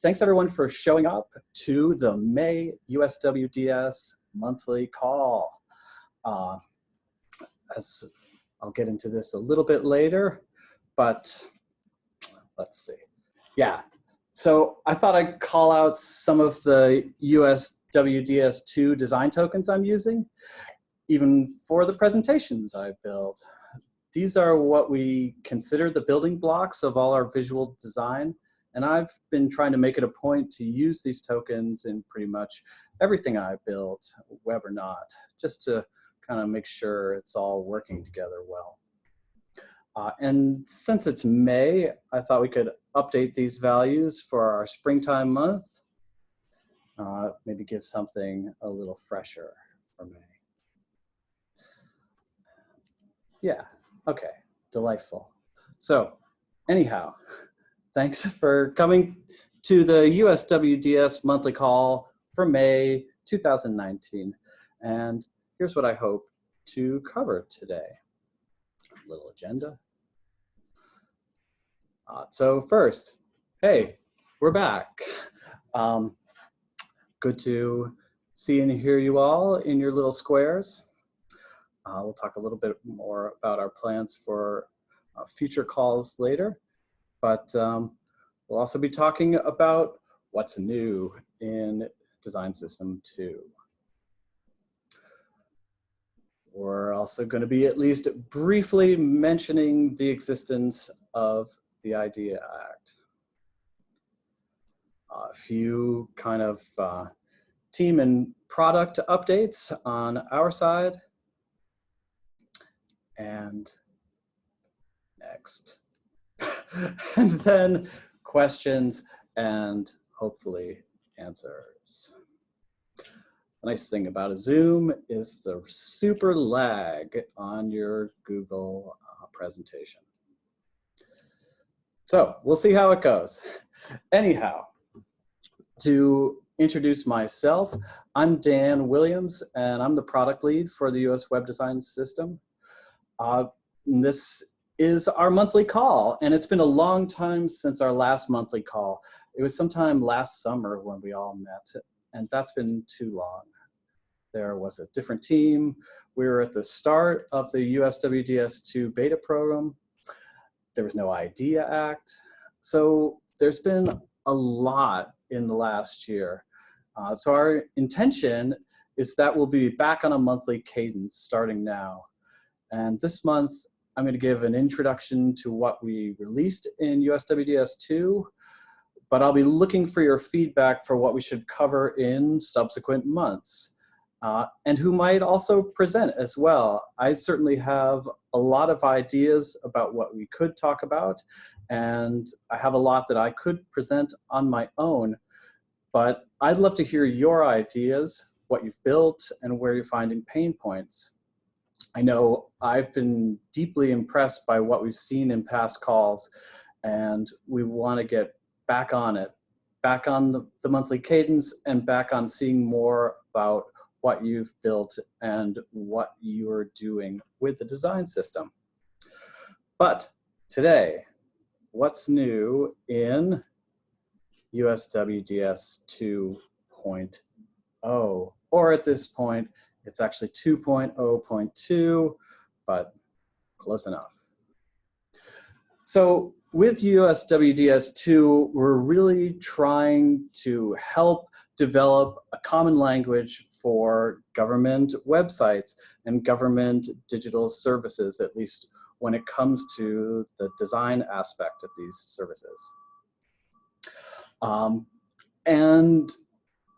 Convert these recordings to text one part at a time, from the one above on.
Thanks everyone for showing up to the May USWDS monthly call. As I'll get into this a little bit later, but let's see. Yeah, so I thought I'd call out some of the USWDS2 design tokens I'm using, even for the presentations I built. These are what we consider the building blocks of all our visual design. And I've been trying to make it a point to use these tokens in pretty much everything I built, web or not, just to kind of make sure it's all working together well. And since it's May, I thought we could update these values for our springtime month. Maybe give something a little fresher for May. Yeah, okay, delightful. So anyhow, thanks for coming to the USWDS monthly call for May 2019. And here's what I hope to cover today. A little agenda. So first, hey, we're back. Good to see and hear you all in your little squares. We'll talk a little bit more about our plans for future calls later. But we'll also be talking about what's new in Design System 2. We're also going to be at least briefly mentioning the existence of the IDEA Act. A few kind of team and product updates on our side. And next. And then questions and hopefully answers. The nice thing about a Zoom is the super lag on your Google presentation. So we'll see how it goes. Anyhow, to introduce myself, I'm Dan Williams and I'm the product lead for the US Web Design System. This is our monthly call, and it's been a long time since our last monthly call. It was sometime last summer when we all met, and that's been too long. There was a different team. We were at the start of the USWDS2 beta program. There was no IDEA Act. So there's been a lot in the last year. So our intention is that we'll be back on a monthly cadence starting now. And this month, I'm going to give an introduction to what we released in USWDS2, but I'll be looking for your feedback for what we should cover in subsequent months, and who might also present as well. I certainly have a lot of ideas about what we could talk about, and I have a lot that I could present on my own, but I'd love to hear your ideas, what you've built, and where you're finding pain points. I know I've been deeply impressed by what we've seen in past calls, and we want to get back on it, back on the monthly cadence, and back on seeing more about what you've built and what you're doing with the design system. But today, what's new in USWDS 2.0, or at this point, it's actually 2.0.2, but close enough. So with USWDS 2, we're really trying to help develop a common language for government websites and government digital services, at least when it comes to the design aspect of these services. And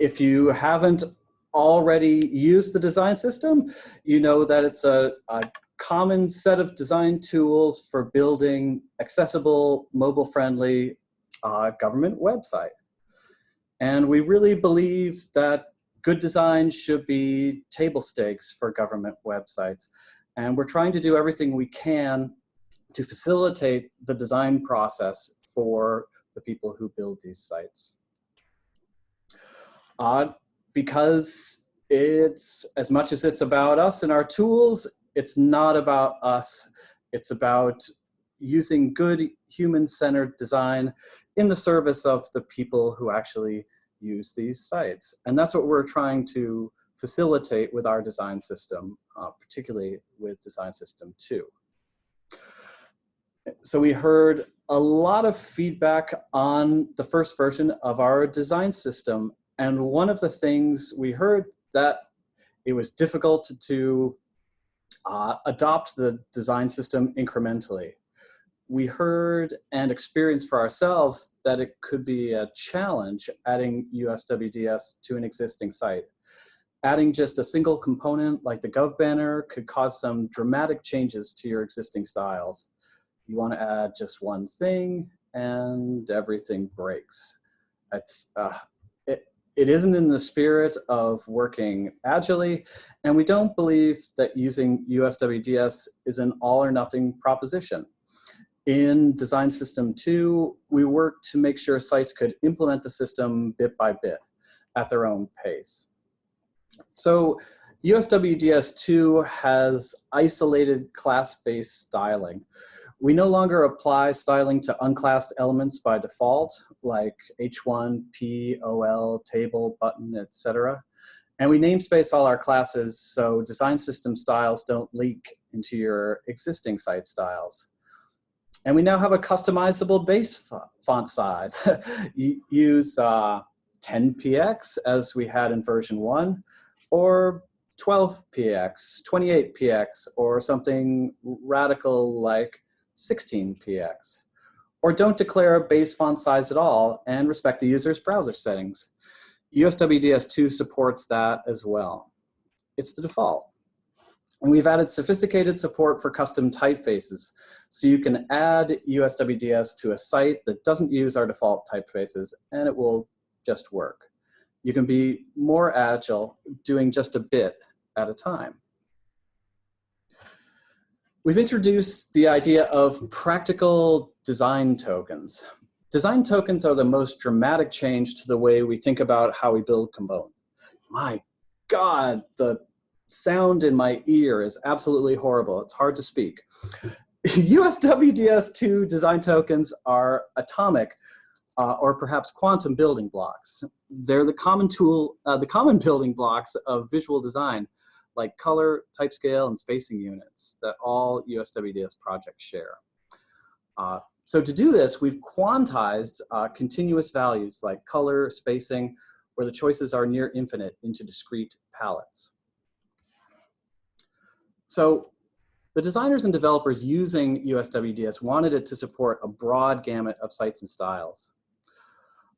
if you haven't already used the design system, you know that it's a common set of design tools for building accessible, mobile-friendly government website. And we really believe that good design should be table stakes for government websites. And we're trying to do everything we can to facilitate the design process for the people who build these sites. Because it's, as much as it's about us and our tools, it's not about us. It's about using good human-centered design in the service of the people who actually use these sites. And that's what we're trying to facilitate with our design system, particularly with Design System 2. So we heard a lot of feedback on the first version of our design system. And one of the things we heard that it was difficult to adopt the design system incrementally. We heard and experienced for ourselves that it could be a challenge adding USWDS to an existing site. Adding just a single component like the Gov banner could cause some dramatic changes to your existing styles. You want to add just one thing and everything breaks. It isn't in the spirit of working agilely, and we don't believe that using USWDS is an all or nothing proposition. In Design System 2, we worked to make sure sites could implement the system bit by bit at their own pace. So USWDS 2 has isolated class-based styling. We no longer apply styling to unclassed elements by default, like H1, P, OL, table, button, etc. And we namespace all our classes so design system styles don't leak into your existing site styles. And we now have a customizable base font size. Use 10px as we had in version 1, or 12px, 28px, or something radical like 16px. Or don't declare a base font size at all and respect the user's browser settings. USWDS 2 supports that as well. It's the default. And we've added sophisticated support for custom typefaces. So you can add USWDS to a site that doesn't use our default typefaces, and it will just work. You can be more agile, doing just a bit at a time. We've introduced the idea of practical design tokens. Design tokens are the most dramatic change to the way we think about how we build components. My God, the sound in my ear is absolutely horrible. It's hard to speak. USWDS 2 design tokens are atomic or perhaps quantum building blocks. They're the common building blocks of visual design, like color, type scale, and spacing units that all USWDS projects share. So to do this, we've quantized continuous values like color, spacing, where the choices are near infinite, into discrete palettes. So the designers and developers using USWDS wanted it to support a broad gamut of sites and styles.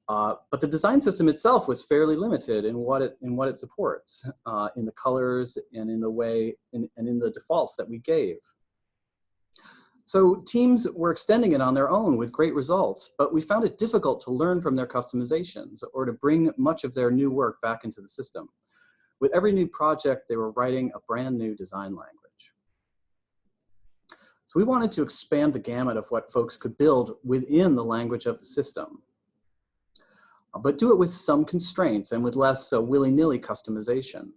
But the design system itself was fairly limited in what it supports, in the colors and in the way and in the defaults that we gave. So teams were extending it on their own with great results, but we found it difficult to learn from their customizations or to bring much of their new work back into the system. With every new project, they were writing a brand new design language. So we wanted to expand the gamut of what folks could build within the language of the system, but do it with some constraints and with less willy-nilly customization.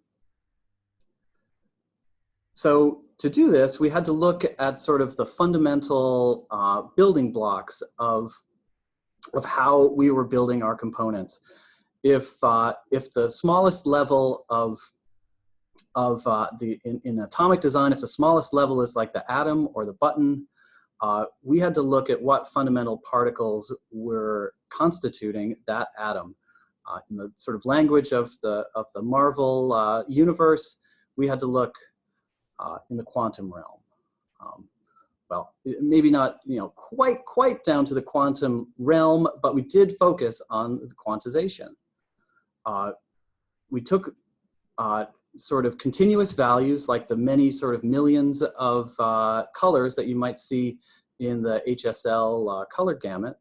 So to do this, we had to look at sort of the fundamental building blocks of how we were building our components. If the smallest level in atomic design, if the smallest level is like the atom or the button, we had to look at what fundamental particles were constituting that atom. In the sort of language of the Marvel universe, we had to look in the quantum realm. Well, maybe not quite down to the quantum realm, but we did focus on the quantization. We took sort of continuous values like the many sort of millions of colors that you might see in the HSL color gamut,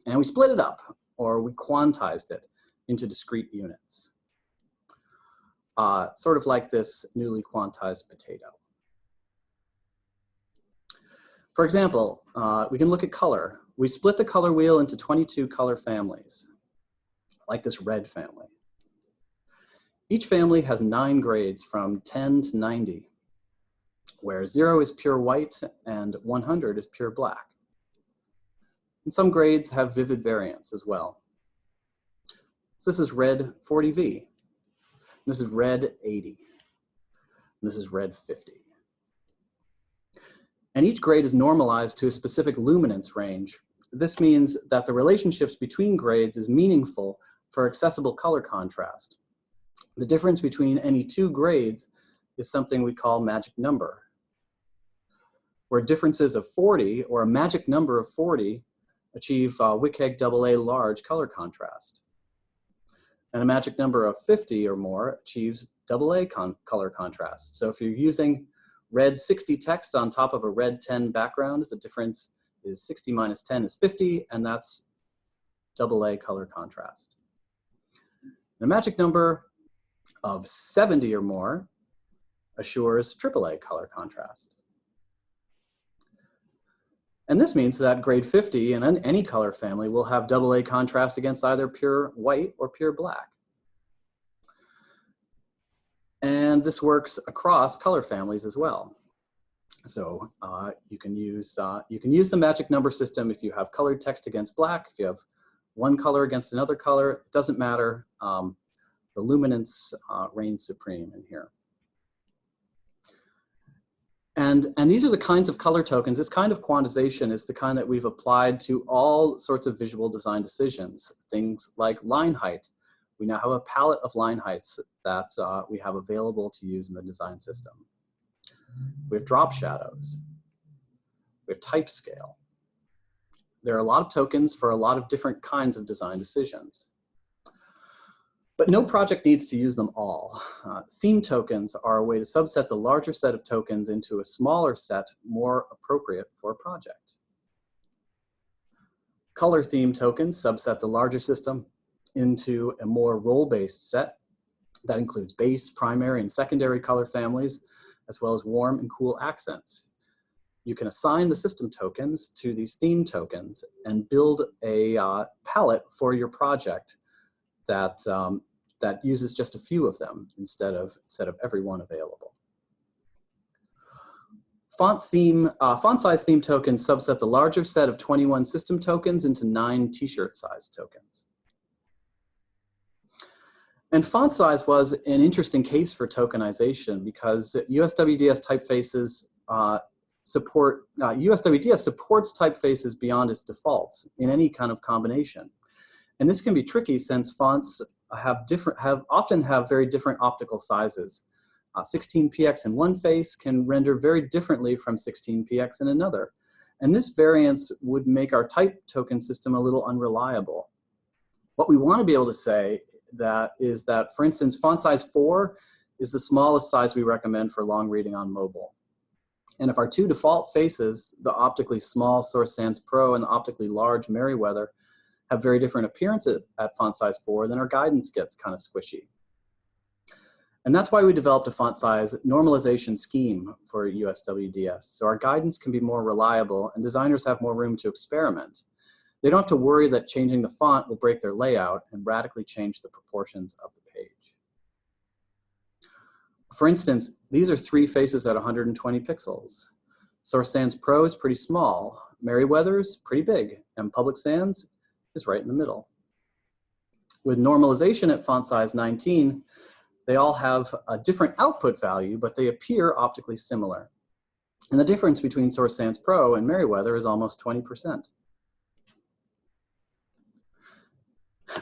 and we split it up, or we quantized it into discrete units. Sort of like this newly quantized potato. For example, we can look at color. We split the color wheel into 22 color families, like this red family. Each family has 9 grades from 10 to 90, where 0 is pure white and 100 is pure black. And some grades have vivid variants as well. So this is red 40V. This is red 80. And this is red 50. And each grade is normalized to a specific luminance range. This means that the relationships between grades is meaningful for accessible color contrast. The difference between any two grades is something we call magic number, where differences of 40 or a magic number of 40 achieve WCAG AA large color contrast. And a magic number of 50 or more achieves AA color contrast. So if you're using red 60 text on top of a red 10 background, the difference is 60 minus 10 is 50, and that's AA color contrast. The magic number of 70 or more assures AAA color contrast. And this means that grade 50 in any color family will have AA contrast against either pure white or pure black. And this works across color families as well. So you can use the magic number system if you have colored text against black, if you have one color against another color, it doesn't matter. The luminance reigns supreme in here. And these are the kinds of color tokens. This kind of quantization is the kind that we've applied to all sorts of visual design decisions. Things like line height. We now have a palette of line heights that we have available to use in the design system. We have drop shadows. We have type scale. There are a lot of tokens for a lot of different kinds of design decisions. But no project needs to use them all. Theme tokens are a way to subset the larger set of tokens into a smaller set more appropriate for a project. Color theme tokens subset the larger system into a more role-based set that includes base, primary, and secondary color families, as well as warm and cool accents. You can assign the system tokens to these theme tokens and build a palette for your project that uses just a few of them instead of every one available. Font size theme tokens subset the larger set of 21 system tokens into 9 t-shirt size tokens. And font size was an interesting case for tokenization because USWDS typefaces USWDS supports typefaces beyond its defaults in any kind of combination. And this can be tricky since fonts often have very different optical sizes. 16px in one face can render very differently from 16px in another. And this variance would make our type token system a little unreliable. What we want to be able to say is that, for instance, font size 4 is the smallest size we recommend for long reading on mobile. And if our two default faces, the optically small Source Sans Pro and the optically large Merriweather, have very different appearance at font size 4, then our guidance gets kind of squishy. And that's why we developed a font size normalization scheme for USWDS. So our guidance can be more reliable and designers have more room to experiment. They don't have to worry that changing the font will break their layout and radically change the proportions of the page. For instance, these are 3 faces at 120 pixels. Source Sans Pro is pretty small, Merriweather's pretty big, and Public Sans is right in the middle. With normalization at font size 19, they all have a different output value, but they appear optically similar. And the difference between Source Sans Pro and Merriweather is almost 20%.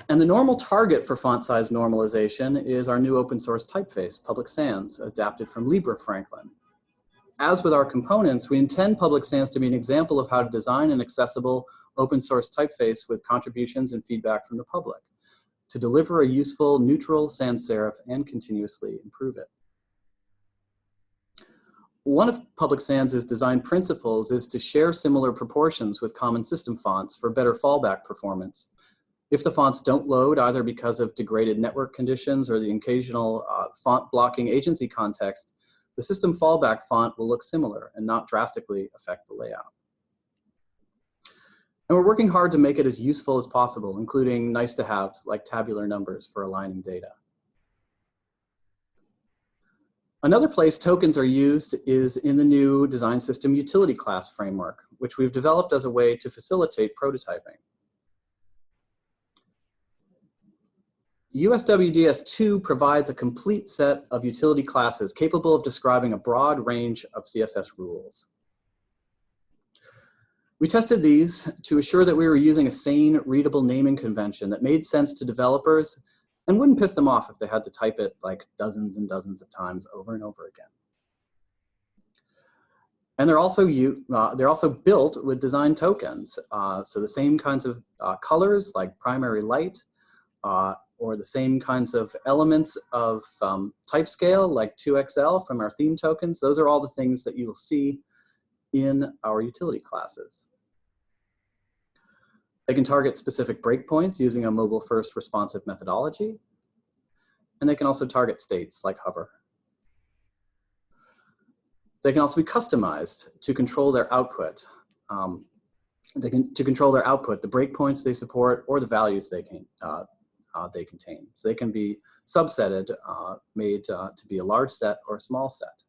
And the normal target for font size normalization is our new open source typeface, Public Sans, adapted from Libre Franklin. As with our components, we intend Public Sans to be an example of how to design an accessible open source typeface with contributions and feedback from the public, to deliver a useful, neutral sans serif and continuously improve it. One of Public Sans' design principles is to share similar proportions with common system fonts for better fallback performance. If the fonts don't load, either because of degraded network conditions or the occasional font blocking agency context, the system fallback font will look similar and not drastically affect the layout. And we're working hard to make it as useful as possible, including nice-to-haves like tabular numbers for aligning data. Another place tokens are used is in the new design system utility class framework, which we've developed as a way to facilitate prototyping. USWDS 2 provides a complete set of utility classes capable of describing a broad range of CSS rules. We tested these to assure that we were using a sane, readable naming convention that made sense to developers and wouldn't piss them off if they had to type it like dozens and dozens of times over and over again. And they're also built with design tokens. So the same kinds of colors like primary light, or the same kinds of elements of type scale like 2XL from our theme tokens. Those are all the things that you will see in our utility classes. They can target specific breakpoints using a mobile-first responsive methodology. And they can also target states like hover. They can also be customized to control their output. To control their output, the breakpoints they support, or the values they contain. So they can be subsetted, made to be a large set or a small set.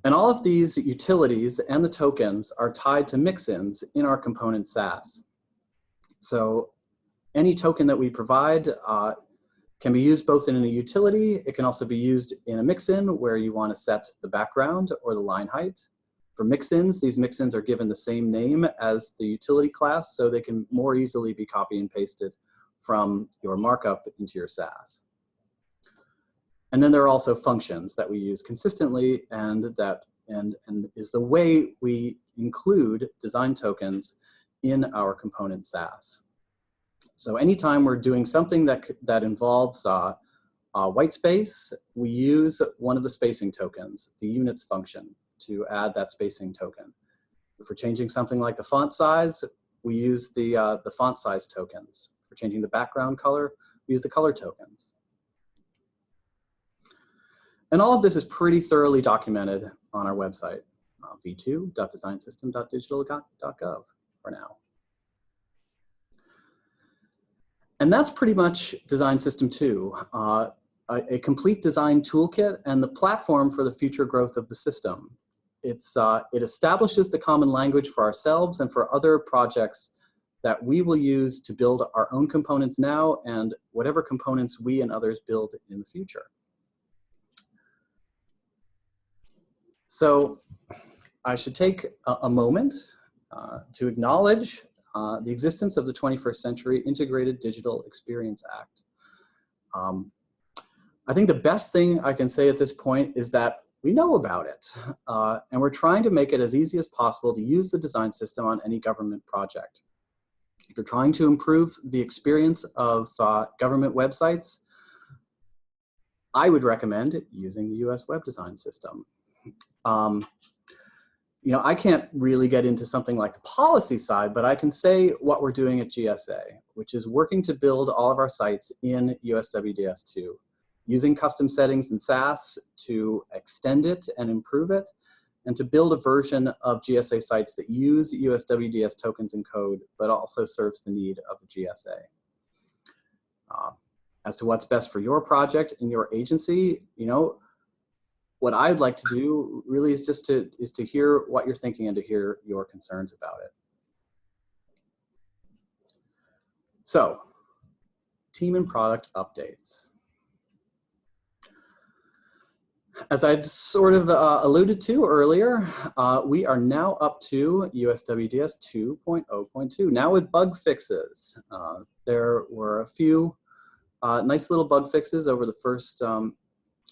And all of these utilities and the tokens are tied to mix-ins in our component SAS. So any token that we provide can be used both in a utility. It can also be used in a mix-in where you want to set the background or the line height. For mix-ins, these mix-ins are given the same name as the utility class, so they can more easily be copy and pasted from your markup into your SAS. And then there are also functions that we use consistently, and is the way we include design tokens in our component SAS. So anytime we're doing something that involves white space, we use one of the spacing tokens, the units function, to add that spacing token. If we're changing something like the font size, we use the font size tokens. If we're changing the background color, we use the color tokens. And all of this is pretty thoroughly documented on our website, v2.designsystem.digital.gov for now. And that's pretty much Design System 2, a complete design toolkit and the platform for the future growth of the system. It establishes the common language for ourselves and for other projects that we will use to build our own components now and whatever components we and others build in the future. So I should take a moment to acknowledge the existence of the 21st Century Integrated Digital Experience Act. I think the best thing I can say at this point is that we know about it, and we're trying to make it as easy as possible to use the design system on any government project. If you're trying to improve the experience of government websites, I would recommend using the US Web Design System. You know, I can't really get into something like the policy side, but I can say what we're doing at GSA, which is working to build all of our sites in USWDS 2, using custom settings in SAS to extend it and improve it, and to build a version of GSA sites that use USWDS tokens and code, but also serves the need of the GSA. As to what's best for your project and your agency, you know, what I'd like to do really is just to hear what you're thinking and to hear your concerns about it. So, team and product updates. As I sort of alluded to earlier, we are now up to USWDS 2.0.2, now with bug fixes. There were a few nice little bug fixes over the first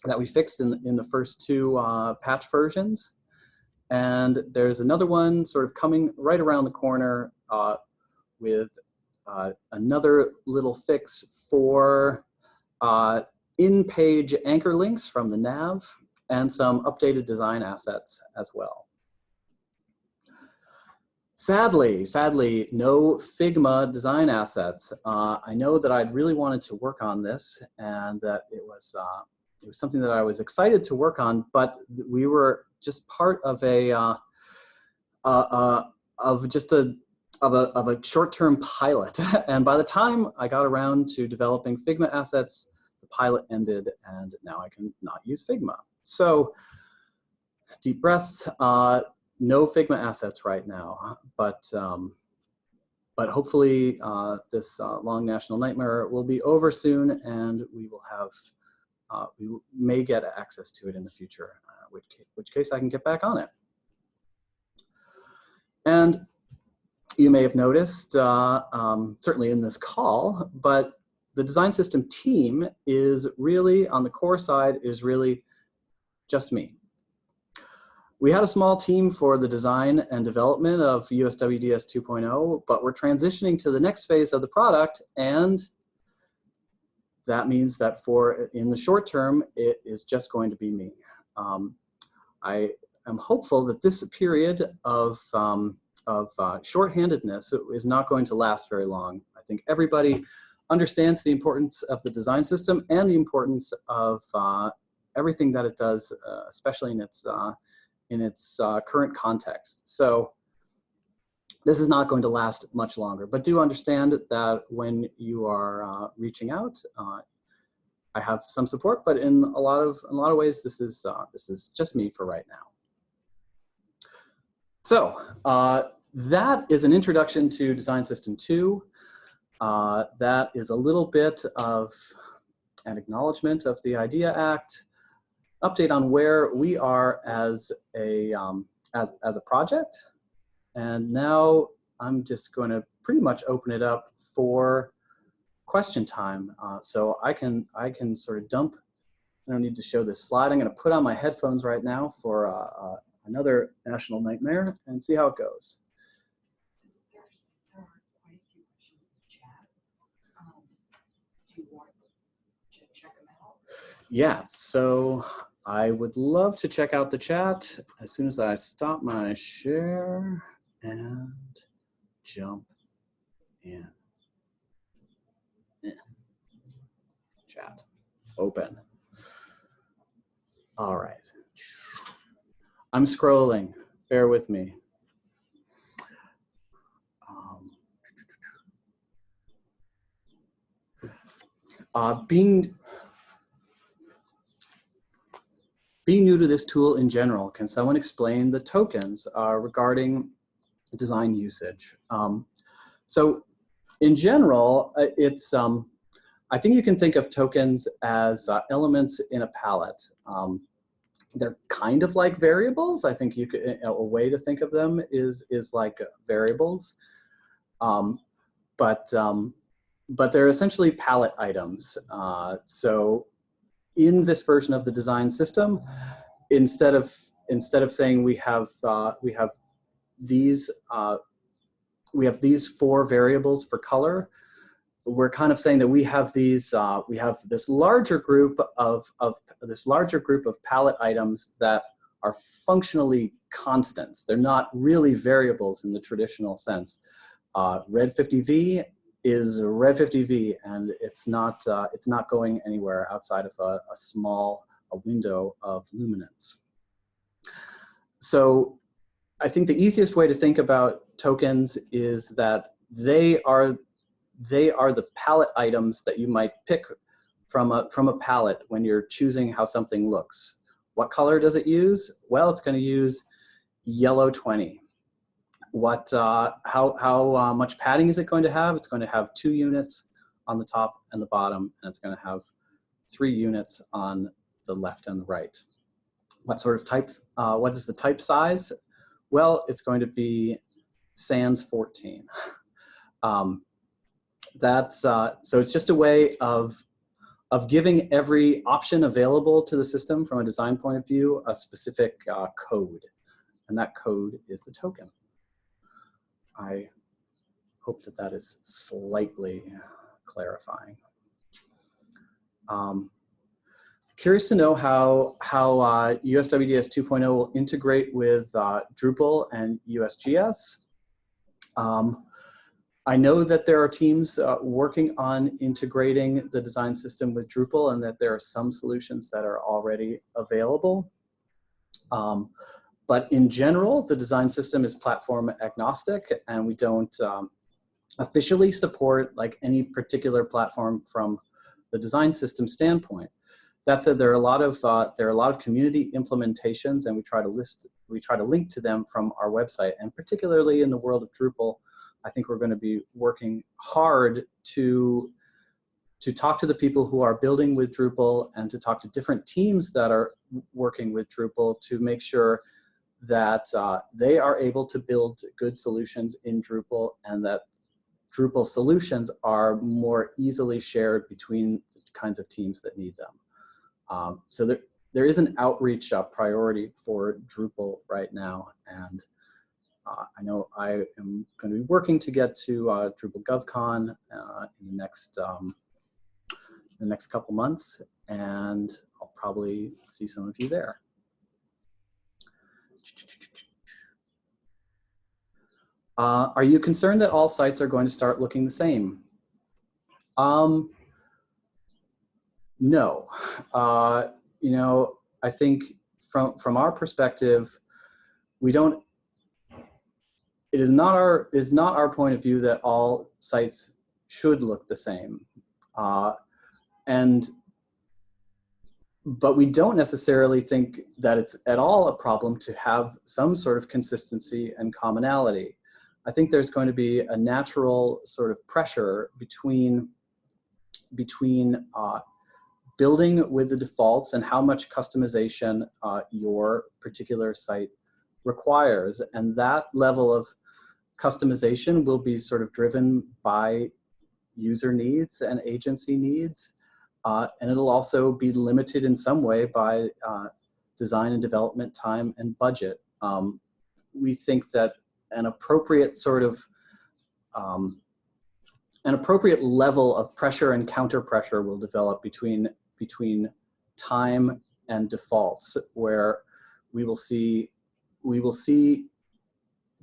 that we fixed in the first two patch versions. And there's another one sort of coming right around the corner with another little fix for in-page anchor links from the nav and some updated design assets as well. Sadly, no Figma design assets. I know that I'd really wanted to work on this and that it was something that I was excited to work on, but we were just part of a short-term pilot. And by the time I got around to developing Figma assets, the the pilot ended, and now I can not use Figma. So deep breath, no Figma assets right now, but hopefully this long national nightmare will be over soon, and we will have, we may get access to it in the future, which case I can get back on it. And you may have noticed, certainly in this call, but the design system team is really, on the core side, is really just me. We had a small team for the design and development of USWDS 2.0, but we're transitioning to the next phase of the product, and that means that in the short term, it is just going to be me. I am hopeful that this period of shorthandedness is not going to last very long. I think everybody understands the importance of the design system and the importance of everything that it does, especially in its current context. So this is not going to last much longer, but do understand that when you are reaching out, I have some support, but in a lot of ways, this is just me for right now. So that is an introduction to Design System 2. That is a little bit of an acknowledgement of the IDEA Act, update on where we are as a project, and now I'm just going to pretty much open it up for question time. So I can sort of dump. I don't need to show this slide. I'm going to put on my headphones right now for another national nightmare and see how it goes. There are quite a few questions in the chat. Do you want to check them out? Yeah, so I would love to check out the chat as soon as I stop my share and jump in. Chat, open. All right. I'm scrolling, bear with me. Being new to this tool in general, can someone explain the tokens regarding design usage? So in general, it's, I think you can think of tokens as elements in a palette. They're kind of like variables. I think you could, a way to think of them is like variables. But they're essentially palette items. So in this version of the design system, instead of saying we have these 4 variables for color, we're kind of saying that we have these we have this larger group of palette items that are functionally constants. They're not really variables in the traditional sense. Red 50V is red 50V, and it's not going anywhere outside of a small window of luminance. So I think the easiest way to think about tokens is that they are the palette items that you might pick from a palette when you're choosing how something looks. What color does it use? Well, it's going to use yellow 20. How much padding is it going to have? It's going to have 2 units on the top and the bottom, and it's going to have 3 units on the left and the right. What sort of type? What is the type size? Well, it's going to be sans 14. So it's just a way of giving every option available to the system from a design point of view a specific code, and that code is the token. I hope that that is slightly clarifying. Curious to know how USWDS 2.0 will integrate with Drupal and USGS. I know that there are teams working on integrating the design system with Drupal, and that there are some solutions that are already available. But in general, the design system is platform agnostic, and we don't officially support like any particular platform from the design system standpoint. That said, there are a lot of community implementations, and we try to link to them from our website. And particularly in the world of Drupal, I think we're going to be working hard to talk to the people who are building with Drupal and to talk to different teams that are working with Drupal to make sure that they are able to build good solutions in Drupal, and that Drupal solutions are more easily shared between the kinds of teams that need them. So there is an outreach priority for Drupal right now, and I know I am going to be working to get to Drupal GovCon in the next couple months, and I'll probably see some of you there. Are you concerned that all sites are going to start looking the same? No. You know, I think from our perspective, we don't. It is not our point of view that all sites should look the same, but we don't necessarily think that it's at all a problem to have some sort of consistency and commonality. I think there's going to be a natural sort of pressure between building with the defaults and how much customization your particular site requires. And that level of customization will be sort of driven by user needs and agency needs. And it'll also be limited in some way by design and development time and budget. We think that an appropriate sort of an appropriate level of pressure and counter pressure will develop between time and defaults, where we will see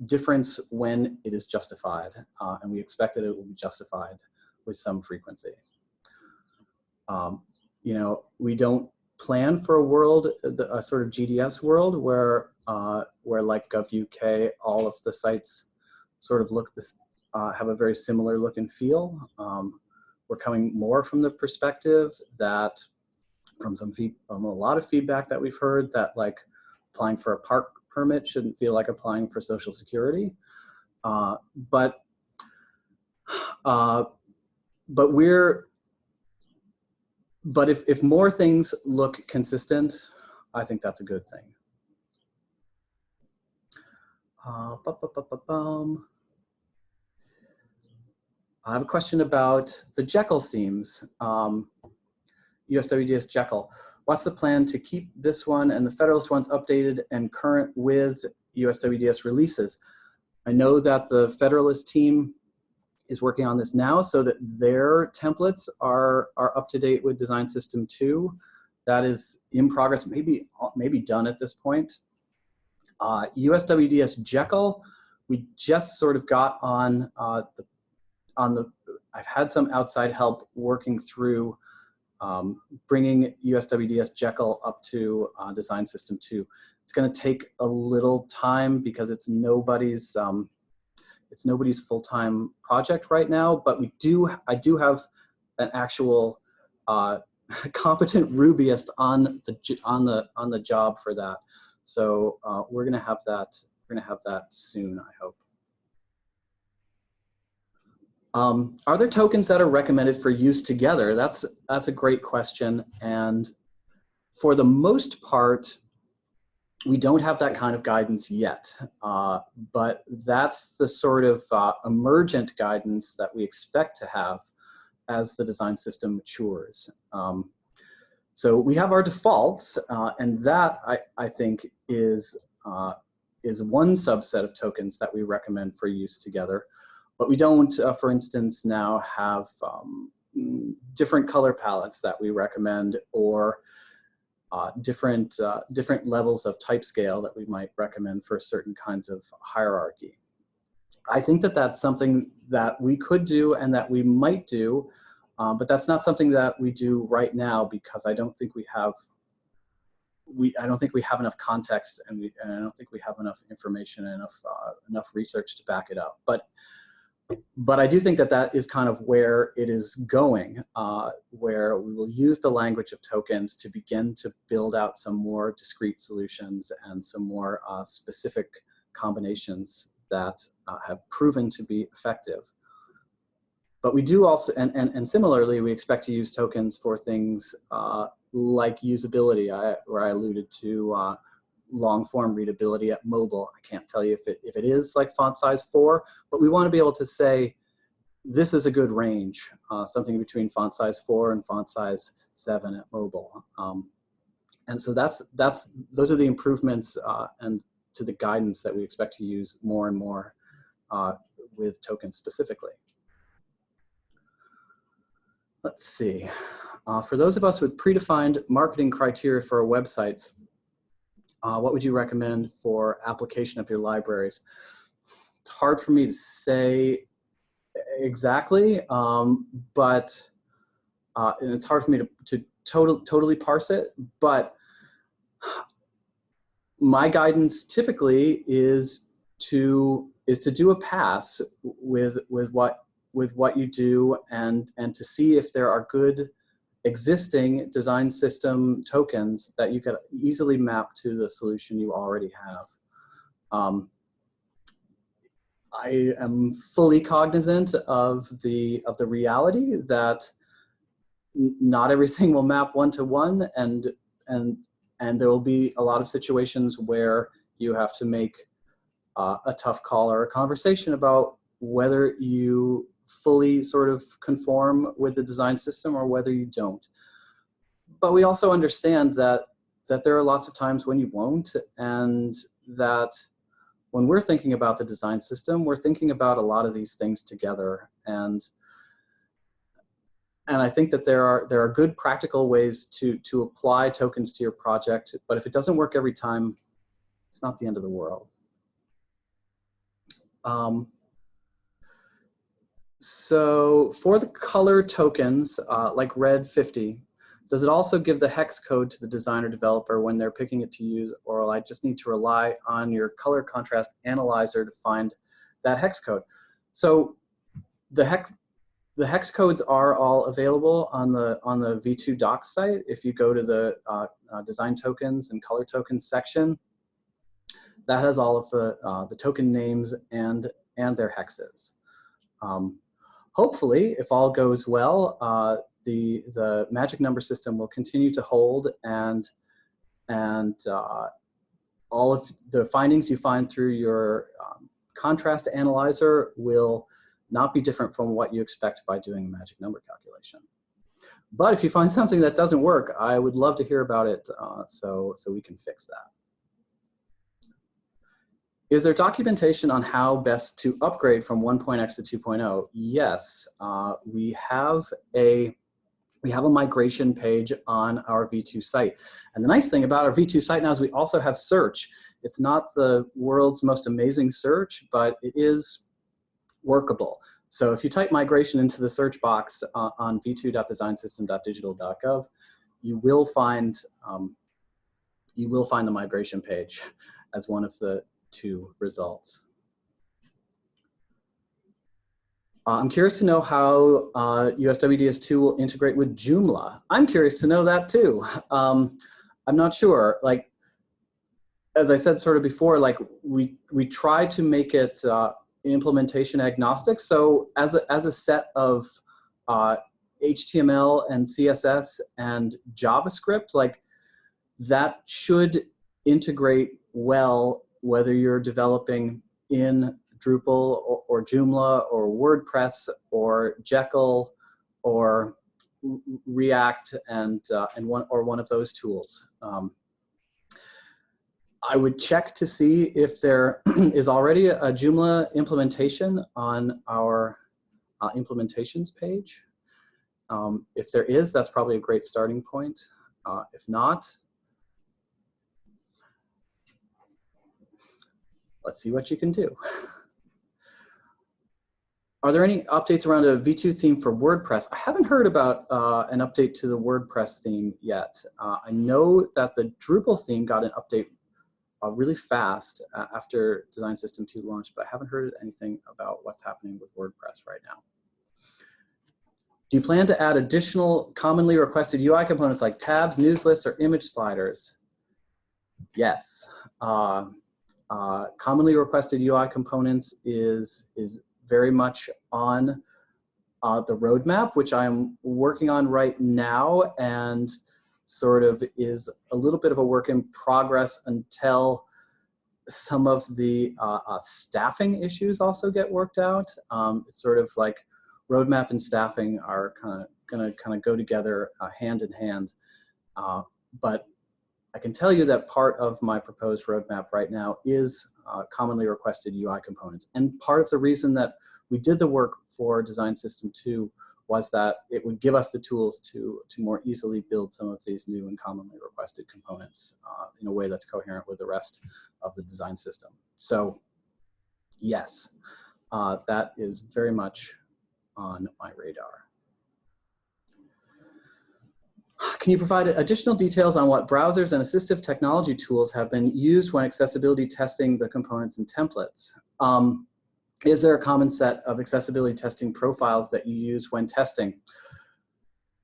difference when it is justified, and we expect that it will be justified with some frequency. You know, we don't plan for a world, a sort of GDS world, where like GovUK, all of the sites sort of look this, have a very similar look and feel. We're coming more from the perspective that, from a lot of feedback that we've heard, that like applying for a park permit shouldn't feel like applying for Social Security. But if more things look consistent, I think that's a good thing. I have a question about the Jekyll themes, USWDS Jekyll. What's the plan to keep this one and the Federalist ones updated and current with USWDS releases? I know that the Federalist team is working on this now so that their templates are up to date with Design System 2. That is in progress, maybe done at this point. USWDS Jekyll, we just sort of got on I've had some outside help working through bringing USWDS Jekyll up to Design System 2. It's going to take a little time because it's nobody's full-time project right now, but I do have an actual competent Rubyist on the job for that. So we're going to have that soon, I hope. Are there tokens that are recommended for use together? That's a great question, and for the most part, we don't have that kind of guidance yet, but that's the sort of emergent guidance that we expect to have as the design system matures. So we have our defaults, and that I think is one subset of tokens that we recommend for use together. But we don't, for instance, now have different color palettes that we recommend, or different levels of type scale that we might recommend for certain kinds of hierarchy. I think that that's something that we could do and that we might do, but that's not something that we do right now because I don't think we have enough context, and I don't think we have enough information and enough research to back it up. But But I do think that that is kind of where it is going, where we will use the language of tokens to begin to build out some more discrete solutions and some more specific combinations that have proven to be effective. But we do also, and similarly, we expect to use tokens for things like usability, where I alluded to long-form readability at mobile. I can't tell you if it is like font size 4, but we want to be able to say, this is a good range, something between font size 4 and font size 7 at mobile. And so those are the improvements and to the guidance that we expect to use more and more with tokens specifically. Let's see. For those of us with predefined marketing criteria for our websites, what would you recommend for application of your libraries? It's hard for me to say exactly, but and it's hard for me to totally parse it, but my guidance typically is to do a pass with what you do and to see if there are good existing design system tokens that you could easily map to the solution you already have. I am fully cognizant of the reality that not everything will map one-to-one, and there will be a lot of situations where you have to make a tough call or a conversation about whether you fully sort of conform with the design system or whether you don't. But we also understand that there are lots of times when you won't, and that when we're thinking about the design system, we're thinking about a lot of these things together. And I think that there are good practical ways to apply tokens to your project, but if it doesn't work every time, it's not the end of the world. So for the color tokens, like red 50, does it also give the hex code to the designer developer when they're picking it to use, or will I just need to rely on your color contrast analyzer to find that hex code? So the hex codes are all available on the V2 docs site. If you go to the design tokens and color tokens section, that has all of the token names and their hexes. Hopefully, if all goes well, the magic number system will continue to hold, and all of the findings you find through your contrast analyzer will not be different from what you expect by doing a magic number calculation. But if you find something that doesn't work, I would love to hear about it so we can fix that. Is there documentation on how best to upgrade from 1.x to 2.0? Yes, we have a migration page on our V2 site. And the nice thing about our V2 site now is we also have search. It's not the world's most amazing search, but it is workable. So if you type migration into the search box on v2.designsystem.digital.gov, you will find the migration page as one of the 2 results. I'm curious to know how USWDS 2 will integrate with Joomla. I'm curious to know that too. I'm not sure. Like, as I said sort of before, like we try to make it implementation agnostic. So as a set of HTML and CSS and JavaScript, like that should integrate well whether you're developing in Drupal or Joomla or WordPress or Jekyll or React and one of those tools. I would check to see if there is already a Joomla implementation on our implementations page. If there is, that's probably a great starting point. If not, let's see what you can do. Are there any updates around a V2 theme for WordPress? I haven't heard about an update to the WordPress theme yet. I know that the Drupal theme got an update really fast after Design System 2 launched, but I haven't heard anything about what's happening with WordPress right now. Do you plan to add additional commonly requested UI components like tabs, news lists, or image sliders? Yes. Commonly requested UI components is very much on the roadmap, which I'm working on right now, and sort of is a little bit of a work in progress until some of the staffing issues also get worked out. It's sort of like roadmap and staffing are gonna go together hand in hand. But I can tell you that part of my proposed roadmap right now is commonly requested UI components. And part of the reason that we did the work for Design System 2 was that it would give us the tools to more easily build some of these new and commonly requested components in a way that's coherent with the rest of the design system. So yes, that is very much on my radar. Can you provide additional details on what browsers and assistive technology tools have been used when accessibility testing the components and templates? Is there a common set of accessibility testing profiles that you use when testing?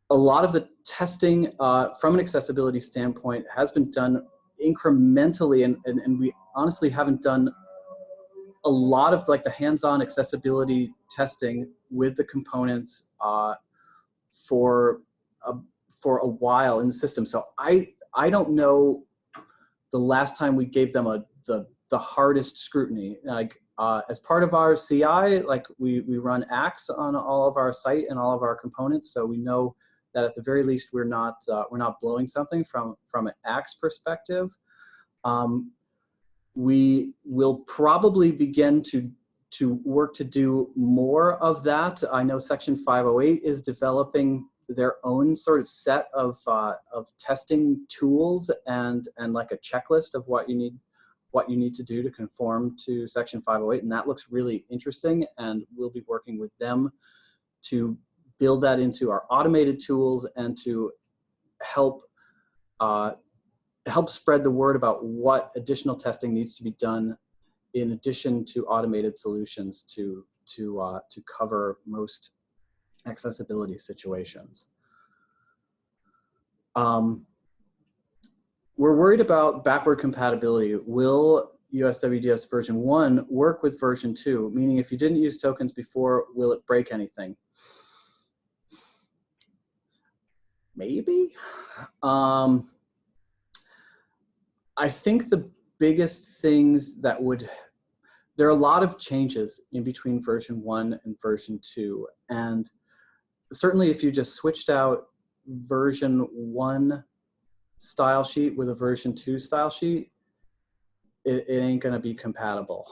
A lot of the testing from an accessibility standpoint has been done incrementally, and we honestly haven't done a lot of like the hands-on accessibility testing with the components for a while in the system. So I don't know the last time we gave them the hardest scrutiny. Like as part of our CI, like we run Axe on all of our site and all of our components, so we know that at the very least we're not blowing something from an Axe perspective. We will probably begin to work to do more of that. I know Section 508 is developing their own sort of set of testing tools and like a checklist of what you need to do to conform to Section 508, and that looks really interesting, and we'll be working with them to build that into our automated tools and to help spread the word about what additional testing needs to be done in addition to automated solutions to cover most accessibility situations. We're worried about backward compatibility. Will USWDS version 1 work with version 2? Meaning if you didn't use tokens before, will it break anything? Maybe. I think the biggest things that there are a lot of changes in between version 1 and version 2. And certainly if you just switched out version 1 style sheet with a version 2 style sheet, it ain't gonna be compatible.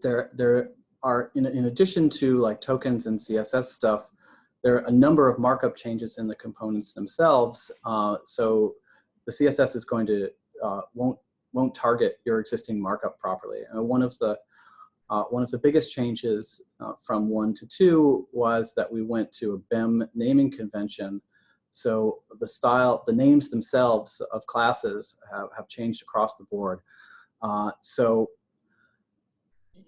There are, in addition to like tokens and CSS stuff, there are a number of markup changes in the components themselves. So the CSS is going to, won't target your existing markup properly. One of the biggest changes from 1 to 2 was that we went to a BEM naming convention. So the names themselves of classes have changed across the board. So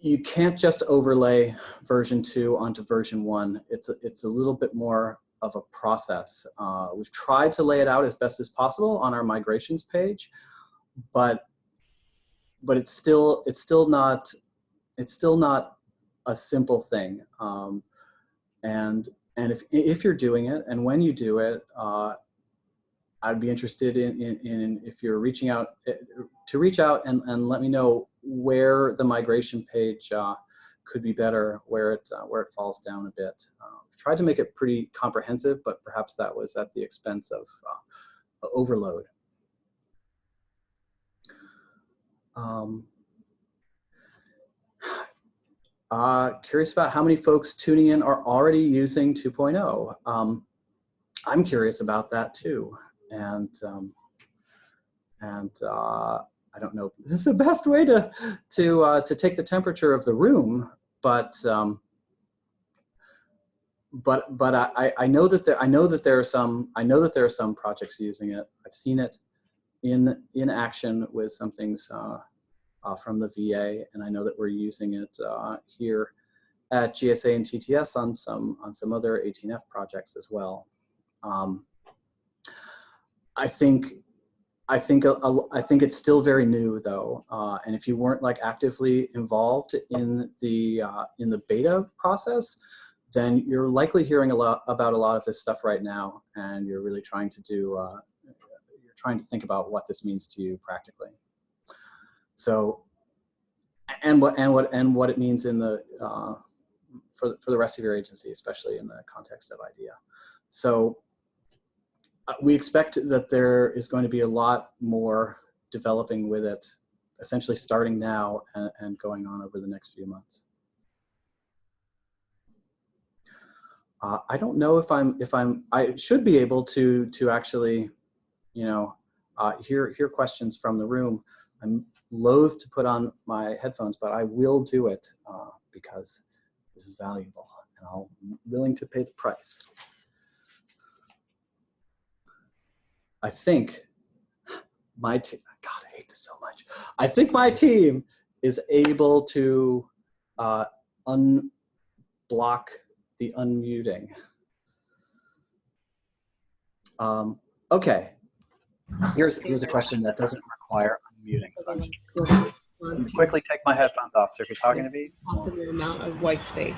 you can't just overlay version 2 onto version 1. It's a little bit more of a process. We've tried to lay it out as best as possible on our migrations page, but it's still not a simple thing. And if you're doing it, and when you do it, I'd be interested in if you're reaching out and let me know where the migration page could be better, where it falls down a bit. Tried to make it pretty comprehensive, but perhaps that was at the expense of overload. Curious about how many folks tuning in are already using 2.0. I'm curious about that too, and I don't know if this is the best way to take the temperature of the room, but I know that there are some projects using it. I've seen it. in action with some things from the VA, and I know that we're using it here at GSA and TTS on some other 18F projects as well. I think it's still very new though, and if you weren't like actively involved in the beta process, then you're likely hearing about a lot of this stuff right now, and you're really trying to think about what this means to you practically. So, and what it means in the for the rest of your agency, especially in the context of IDEA. So we expect that there is going to be a lot more developing with it, essentially starting now and going on over the next few months. I don't know if I should be able to actually, hear questions from the room. I'm loath to put on my headphones, but I will do it because this is valuable and I'm willing to pay the price. I think my team, God, I hate this so much. I think my team is able to unblock the unmuting. Okay, here's a question that doesn't require unmuting. So I'm quickly take my headphones off. So if you're talking to me, optimal amount of white space.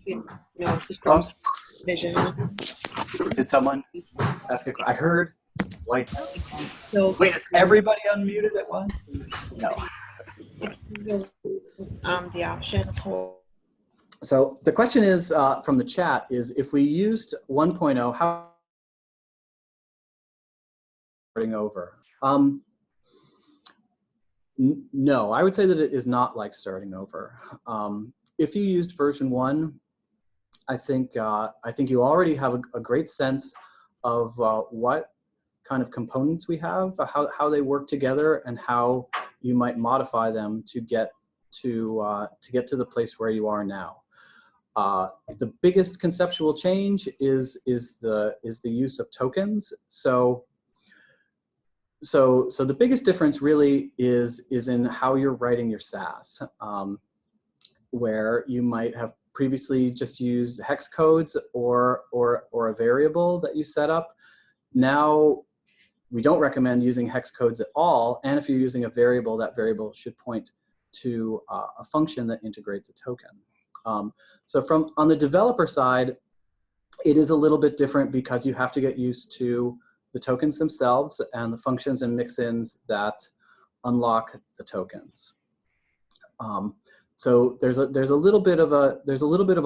You know, just from vision. Did someone ask a question? I heard white. So wait, is everybody unmuted at once? No. It's the option for. So the question is from the chat is, if we used 1.0, how starting over? No, I would say that it is not like starting over. If you used version 1, I think you already have a great sense of what kind of components we have, how they work together, and how you might modify them to get to the place where you are now. The biggest conceptual change is the use of tokens. So the biggest difference really is in how you're writing your SAS, where you might have previously just used hex codes or a variable that you set up. Now, we don't recommend using hex codes at all, and if you're using a variable, that variable should point to a function that integrates a token. So on the developer side, it is a little bit different because you have to get used to the tokens themselves and the functions and mix-ins that unlock the tokens. So there's a little bit of a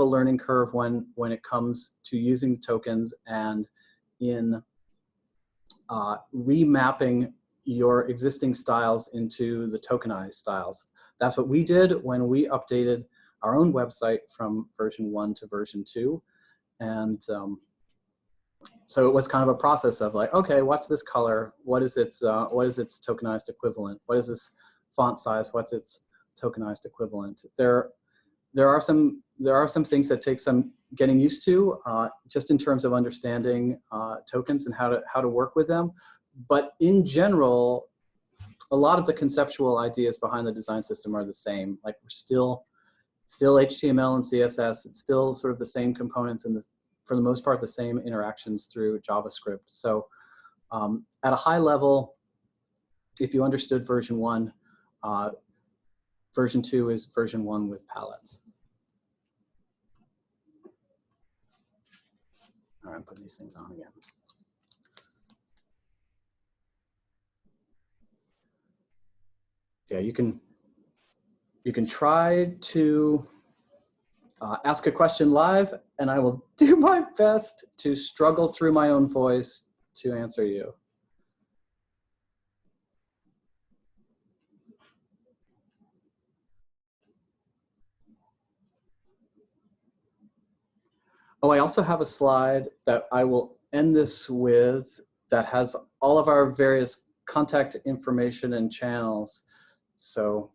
learning curve when it comes to using the tokens and in remapping your existing styles into the tokenized styles. That's what we did when we updated our own website from version 1 to version 2. And so it was kind of a process of like, okay, what's this color? What is its tokenized equivalent? What is this font size? What's its tokenized equivalent? There are some things that take some getting used to, just in terms of understanding tokens and how to work with them. But in general, a lot of the conceptual ideas behind the design system are the same. Like we're still HTML and CSS. It's still sort of the same components and for the most part the same interactions through JavaScript. So at a high level, if you understood version 1, version 2 is version 1 with palettes. All right, I'm putting these things on again. Yeah, you can try to ask a question live, and I will do my best to struggle through my own voice to answer you. Oh, I also have a slide that I will end this with that has all of our various contact information and channels. So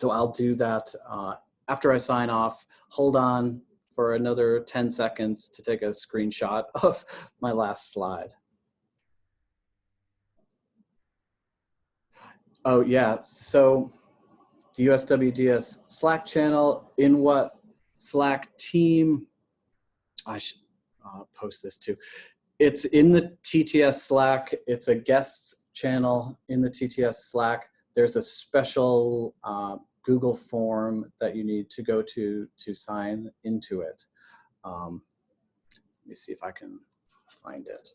I'll do that after I sign off. Hold on for another 10 seconds to take a screenshot of my last slide. Oh yeah, so the USWDS Slack channel, in what Slack team, I should post this too. It's in the TTS Slack. It's a guests channel in the TTS Slack. There's a special Google form that you need to go to sign into it. Let me see if I can find it.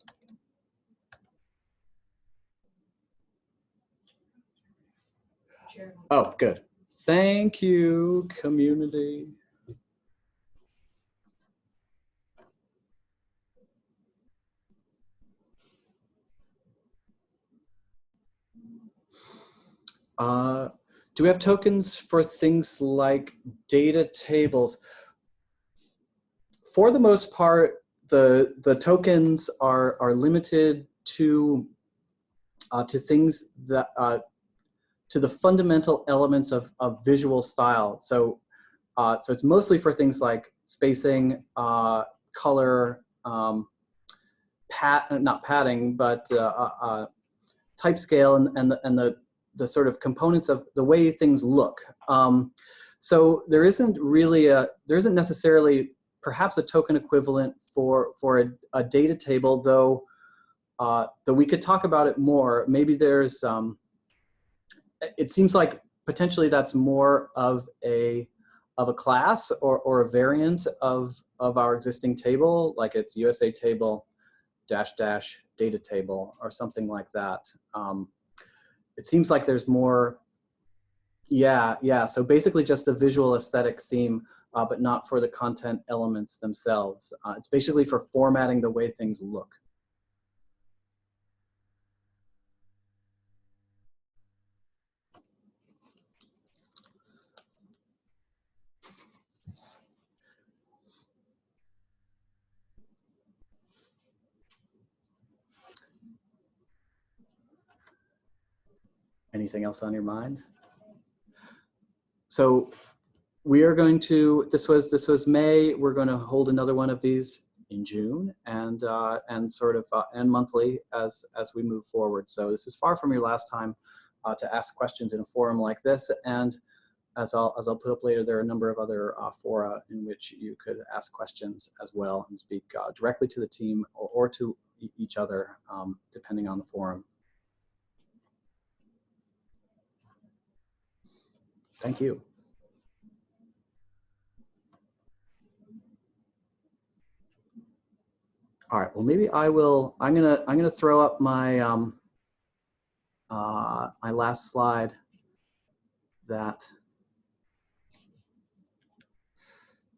Oh, good. Thank you, community. Do we have tokens for things like data tables? For the most part, the tokens are limited to things that to the fundamental elements of visual style. So so it's mostly for things like spacing, color, not padding, but type scale and the sort of components of the way things look. So there isn't necessarily perhaps a token equivalent for a data table, though we could talk about it more. Maybe there's, it seems like potentially that's more of a class or a variant of our existing table, like it's USA table -- data table or something like that. It seems like there's more, yeah. So basically just the visual aesthetic theme, but not for the content elements themselves. It's basically for formatting the way things look. Anything else on your mind? So we are going to, this was May, we're going to hold another one of these in June and sort of and monthly as we move forward. So this is far from your last time to ask questions in a forum like this, and as I'll put up later, there are a number of other fora in which you could ask questions as well and speak directly to the team or to each other, depending on the forum. Thank you. All right. Well, maybe I'm gonna throw up my my last slide that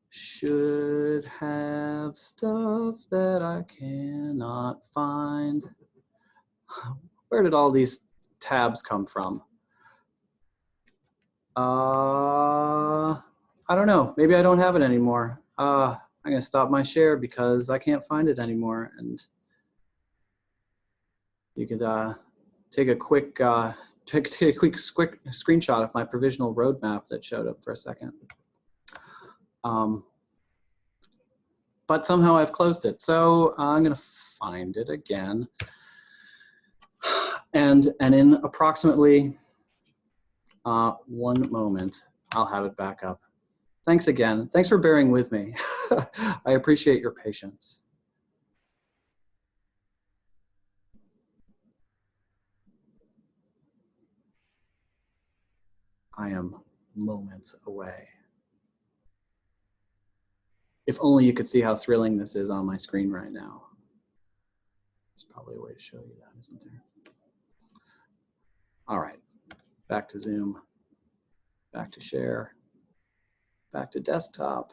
should have stuff that I cannot find. Where did all these tabs come from? I don't know. Maybe I don't have it anymore. I'm gonna stop my share because I can't find it anymore. And you could take a quick screenshot of my provisional roadmap that showed up for a second. But somehow I've closed it. So I'm gonna find it again. And in approximately 1 moment, I'll have it back up. Thanks again. Thanks for bearing with me. I appreciate your patience. I am moments away. If only you could see how thrilling this is on my screen right now. There's probably a way to show you that, isn't there? All right, back to Zoom, back to share, back to desktop,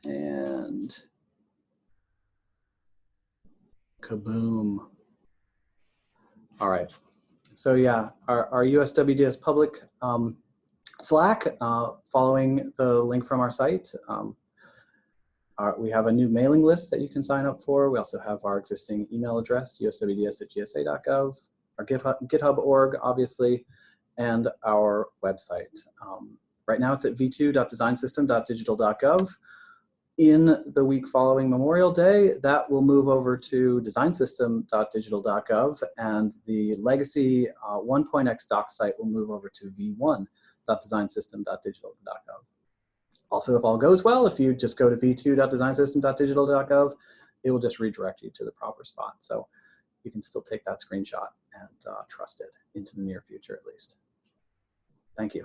and kaboom. All right, so yeah, our USWDS public Slack, following the link from our site. We have a new mailing list that you can sign up for. We also have our existing email address, uswds@gsa.gov, our GitHub org, obviously, and our website. Right now it's at v2.designsystem.digital.gov. in the week following Memorial Day, that will move over to designsystem.digital.gov, and the legacy 1.x doc site will move over to v1.designsystem.digital.gov. Also, if all goes well, if you just go to v2.designsystem.digital.gov, it will just redirect you to the proper spot. So you can still take that screenshot and trust it into the near future at least. Thank you.